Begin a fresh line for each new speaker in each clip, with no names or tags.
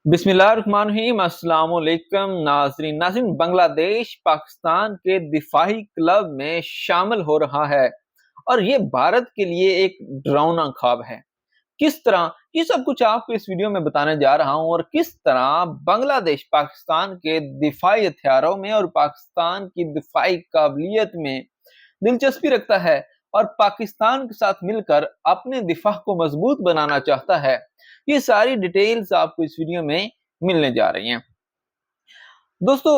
बिस्मिल्लाहिर्रहमानिर्रहीम। अस्सलाम वालेकुम नाज़रीन। बांग्लादेश पाकिस्तान के दिफाई क्लब में शामिल हो रहा है और ये भारत के लिए एक डरावना ख्वाब है। किस तरह ये सब कुछ आपको इस वीडियो में बताने जा रहा हूं और किस तरह बांग्लादेश पाकिस्तान के दिफाई हथियारों में और पाकिस्तान की दिफाई काबिलियत में दिलचस्पी रखता है और पाकिस्तान के साथ मिलकर अपने दिफा को मजबूत बनाना चाहता है। ये सारी डिटेल्स आपको इस वीडियो में मिलने जा रही हैं। दोस्तों,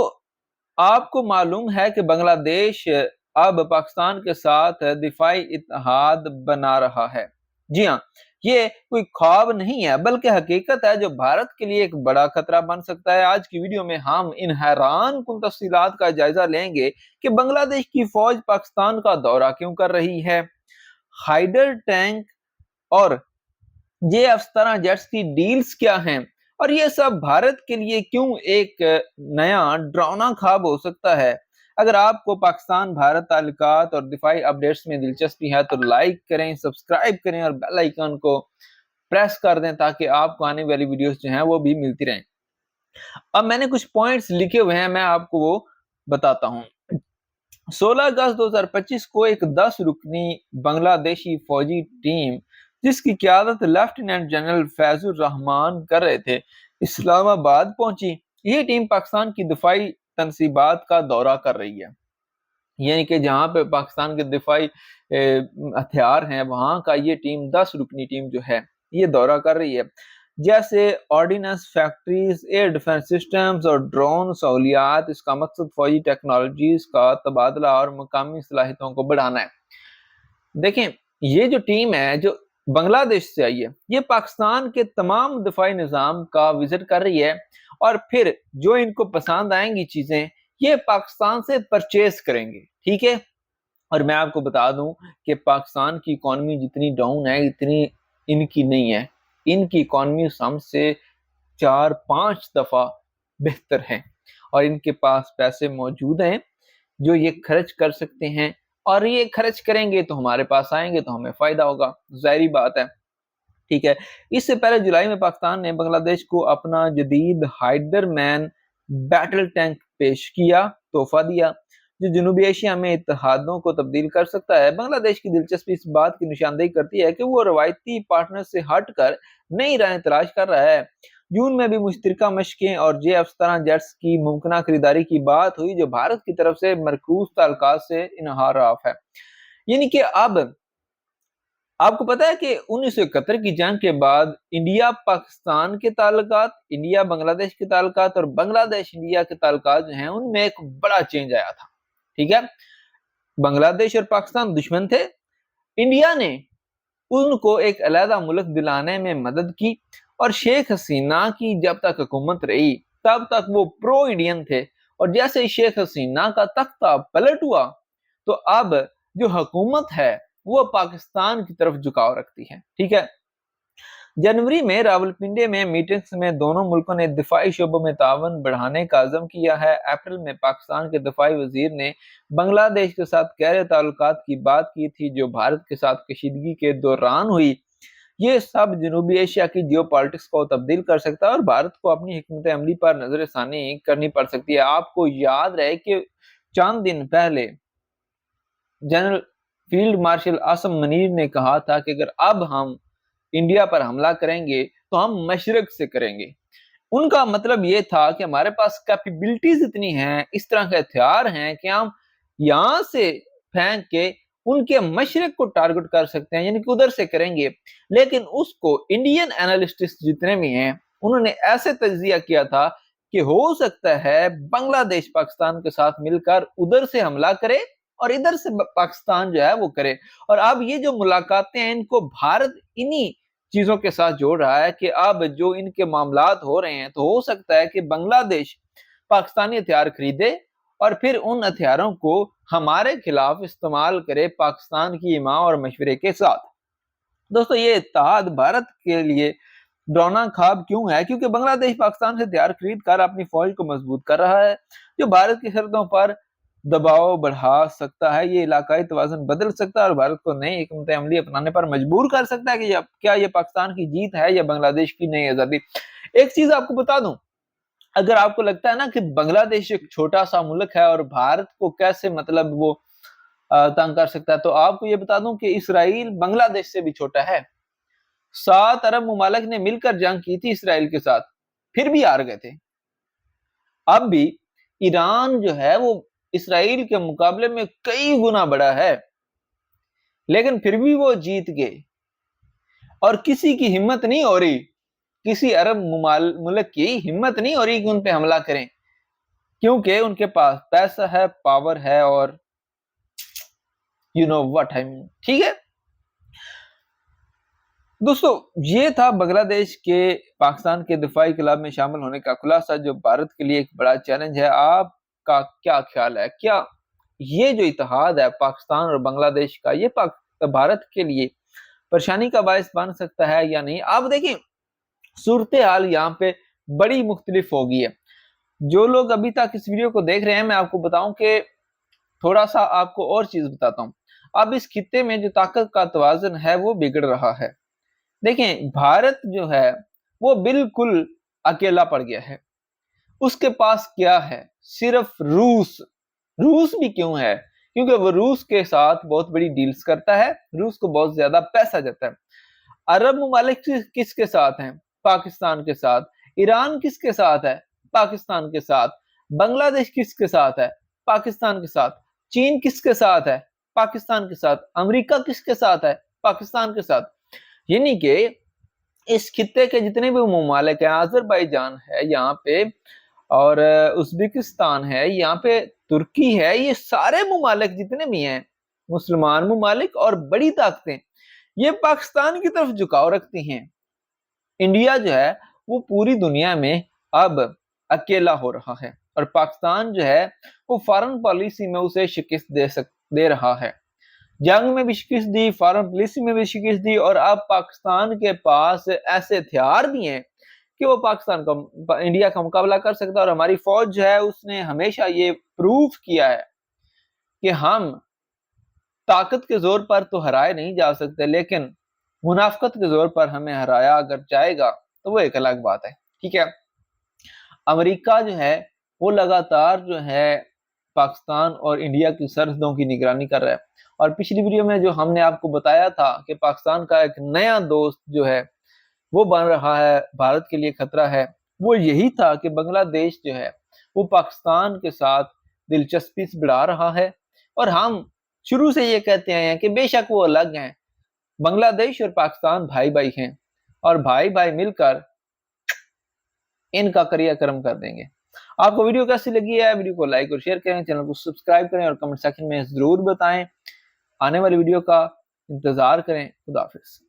आपको मालूम है कि बांग्लादेश अब पाकिस्तान के साथ दिफाई इत्तेहाद बना रहा है। जी हाँ, ये कोई ख्वाब नहीं है बल्कि हकीकत है जो भारत के लिए एक बड़ा खतरा बन सकता है। आज की वीडियो में हम इन हैरान कुन तफसीलात का जायजा लेंगे कि बांग्लादेश की फौज पाकिस्तान का दौरा क्यों कर रही है, हाइडर टैंक और F-17 जेट्स की डील्स क्या हैं और ये सब भारत के लिए क्यों एक नया डरावना ख्वाब हो सकता है। अगर आपको पाकिस्तान भारत ताल्लुकात और दिफाई अपडेट्स में दिलचस्पी है तो लाइक करें, सब्सक्राइब करें और बेल आइकन को प्रेस कर दें ताकि आपको आने वाली वीडियोस जो हैं वो भी मिलती रहें। अब मैंने कुछ पॉइंट्स लिखे हुए हैं, मैं आपको वो बताता हूँ। 16 अगस्त 2025 को एक 10 रुकनी बांग्लादेशी फौजी टीम जिसकी क़यादत लेफ्टिनेंट जनरल फैजुर रहमान कर रहे थे, इस्लामाबाद पहुंची। ये टीम पाकिस्तान की दिफाई तनसीबात का दौरा कर रही है, यानी कि जहां पे पाकिस्तान के दिफाई हथियार हैं वहां का ये टीम 10 रुकनी टीम जो है ये दौरा कर रही है। जैसे ordnance factories, air defence systems और ड्रोन सहूलियात। इसका मकसद फौजी टेक्नोलॉजीज का तबादला और मकामी सलाहियतों को बढ़ाना है। देखें, ये जो टीम है जो बांग्लादेश से आई है ये पाकिस्तान के तमाम दिफाई निज़ाम का विजिट कर रही है और फिर जो इनको पसंद आएंगी चीजें ये पाकिस्तान से परचेज करेंगे, ठीक है। और मैं आपको बता दूं कि पाकिस्तान की इकॉनमी जितनी डाउन है इतनी इनकी नहीं है। इनकी इकॉनमी हमसे 4-5 दफा बेहतर है और इनके पास पैसे मौजूद हैं जो ये खर्च कर सकते हैं और ये खर्च करेंगे तो हमारे पास आएंगे तो हमें फायदा होगा, जाहिर बात है, ठीक है। इससे पहले जुलाई में पाकिस्तान ने बांग्लादेश को अपना जदीद हाइडरमैन बैटल टैंक पेश किया, तोहफा दिया, जो जनूबी एशिया में इत्तेहादों को तब्दील कर सकता है। बांग्लादेश की दिलचस्पी इस बात की निशानदेही करती है कि वो रवायती पार्टनर से हटकर नई राहें तलाश कर रहा है। जून में भी मुश्तरका मशकें और F-17 जेट्स की मुमकिन खरीदारी की बात हुई जो भारत की तरफ से मरकूज ताल्लुकात से इन्हराफ है। यानी कि अब आपको पता है कि 1971 की जंग के बाद इंडिया पाकिस्तान के ताल्लुकात, इंडिया बांग्लादेश के ताल्लुकात और बांग्लादेश इंडिया के ताल्लुकात जो हैं उनमें एक बड़ा चेंज आया था, ठीक है। बांग्लादेश और पाकिस्तान दुश्मन थे। इंडिया ने उनको एक अलहदा मुल्क दिलाने में मदद की और शेख हसीना की जब तक हुकूमत रही तब तक वो प्रो इंडियन थे और जैसे ही शेख हसीना का तख्ता पलट हुआ तो अब जो हुकूमत है वो पाकिस्तान की तरफ झुकाव रखती है, ठीक है। जनवरी में रावलपिंडी में मीटिंग्स में दोनों मुल्कों ने दिफाई शोबों में तावन बढ़ाने का अज़म किया है। अप्रैल में पाकिस्तान के दिफाई वजीर ने बांग्लादेश के साथ गहरे ताल्लुकात की बात की थी जो भारत के साथ कशीदगी के दौरान हुई। ये सब जनूबी एशिया की जियो पॉलिटिक्स को तब्दील कर सकता है और भारत को अपनी हिकमत अमली पर नजरसानी करनी पड़ सकती है। आपको याद रहे कि चंद दिन पहले general field marshal Asim Munir ने कहा था कि अगर अब हम इंडिया पर हमला करेंगे तो हम मशरक से करेंगे। उनका मतलब ये था कि हमारे पास कैपेबिलिटीज इतनी हैं, इस तरह के हथियार हैं कि हम यहाँ से फेंक के उनके मशरक को टारगेट कर सकते हैं, यानी कि उधर से करेंगे। लेकिन उसको इंडियन एनालिस्ट्स जितने भी हैं उन्होंने ऐसे तज्जिया किया था कि हो सकता है बांग्लादेश पाकिस्तान के साथ मिलकर उधर से हमला करे और इधर से पाकिस्तान जो है वो करे। और अब ये जो मुलाकातें हैं इनको भारत इन्हीं चीजों के साथ जोड़ रहा है कि अब जो इनके मामलात हो रहे हैं तो हो सकता है कि बांग्लादेश पाकिस्तानी हथियार खरीदे और फिर उन हथियारों को हमारे खिलाफ इस्तेमाल करे पाकिस्तान की हिमा और मशवरे के साथ। दोस्तों, ये इत्तेहाद भारत के लिए डरावना ख्वाब क्यों है? क्योंकि बांग्लादेश पाकिस्तान से हथियार खरीद कर अपनी फौज को मजबूत कर रहा है जो भारत की शर्तों पर दबाव बढ़ा सकता है, ये इलाकाई तवाज़ुन बदल सकता है और भारत को नई हिकमत अमली अपनाने पर मजबूर कर सकता है कि क्या ये पाकिस्तान की जीत है या बांग्लादेश की नई आज़ादी। एक चीज़ आपको बता दूं, अगर आपको लगता है ना कि बांग्लादेश एक छोटा सा मुल्क है और भारत को कैसे मतलब वो तंग कर सकता है, तो आपको ये बता दूं कि इसराइल बांग्लादेश से भी छोटा है। 7 अरब मुमालिक ने मिलकर जंग की थी इसराइल के साथ, फिर भी हार गए थे। अब भी ईरान जो है वो इसराइल के मुकाबले में कई गुना बड़ा है, लेकिन फिर भी वो जीत गए और किसी की हिम्मत नहीं हो रही, किसी अरब मुल्क की हिम्मत नहीं हो रही कि उन पे हमला करें, क्योंकि उनके पास पैसा है, पावर है और you know what I mean. ठीक है दोस्तों, ये था बांग्लादेश के पाकिस्तान के दिफाई क्लब में शामिल होने का खुलासा, जो भारत के लिए एक बड़ा चैलेंज है। आपका क्या ख्याल है, क्या ये जो इत्तेहाद है पाकिस्तान और बांग्लादेश का, ये भारत के लिए परेशानी का बायस बन सकता है या नहीं? आप देखिए, सूरत हाल यहाँ पे बड़ी मुख्तलिफ हो गई है। जो लोग अभी तक इस वीडियो को देख रहे हैं, मैं आपको बताऊं कि थोड़ा सा आपको और चीज बताता हूं। अब इस खित्ते में जो ताकत का तवाज़ुन है वो बिगड़ रहा है। देखें, भारत जो है वो बिल्कुल अकेला पड़ गया है। उसके पास क्या है? सिर्फ रूस। रूस भी क्यों है? क्योंकि वो रूस के साथ बहुत बड़ी डील्स करता है, रूस को बहुत ज्यादा पैसा जाता है। अरब मुमालिक किसके साथ हैं? पाकिस्तान के साथ। ईरान किसके साथ है? पाकिस्तान के साथ। बांग्लादेश किसके साथ है? पाकिस्तान के साथ। चीन किसके साथ है? पाकिस्तान के साथ। अमेरिका किसके साथ है? पाकिस्तान के साथ। यानी कि इस खित्ते के जितने भी मुमालिक हैं, अजरबैजान है यहाँ पे और उज्बेकिस्तान है यहाँ पे, तुर्की है, ये सारे मुमालिक जितने भी हैं, मुसलमान मुमालिक और बड़ी ताकतें, ये पाकिस्तान की तरफ झुकाव रखती हैं। इंडिया जो है वो पूरी दुनिया में अब अकेला हो रहा है और पाकिस्तान जो है वो फॉरेन पॉलिसी में उसे शिकस्त दे रहा है। जंग में भी शिकस्त दी, फॉरेन पॉलिसी में भी शिकस्त दी और अब पाकिस्तान के पास ऐसे हथियार भी हैं कि वो पाकिस्तान का, इंडिया का मुकाबला कर सकता है। और हमारी फौज जो है उसने हमेशा ये प्रूफ किया है कि हम ताकत के जोर पर तो हराए नहीं जा सकते, लेकिन मुनाफकत के जोर पर हमें हराया अगर जाएगा तो वो एक अलग बात है। ठीक है, अमेरिका जो है वो लगातार जो है पाकिस्तान और इंडिया की सरहदों की निगरानी कर रहा है। और पिछली वीडियो में जो हमने आपको बताया था कि पाकिस्तान का एक नया दोस्त जो है वो बन रहा है, भारत के लिए खतरा है, वो यही था कि बांग्लादेश जो है वो पाकिस्तान के साथ दिलचस्पी बढ़ा रहा है। और हम शुरू से ये कहते आए हैं कि बेशक वो अलग हैं, बांग्लादेश और पाकिस्तान भाई भाई हैं और भाई भाई मिलकर इनका क्रियाक्रम कर देंगे। आपको वीडियो कैसी लगी है? वीडियो को लाइक और शेयर करें, चैनल को सब्सक्राइब करें और कमेंट सेक्शन में जरूर बताएं। आने वाली वीडियो का इंतजार करें। खुदा हाफिज।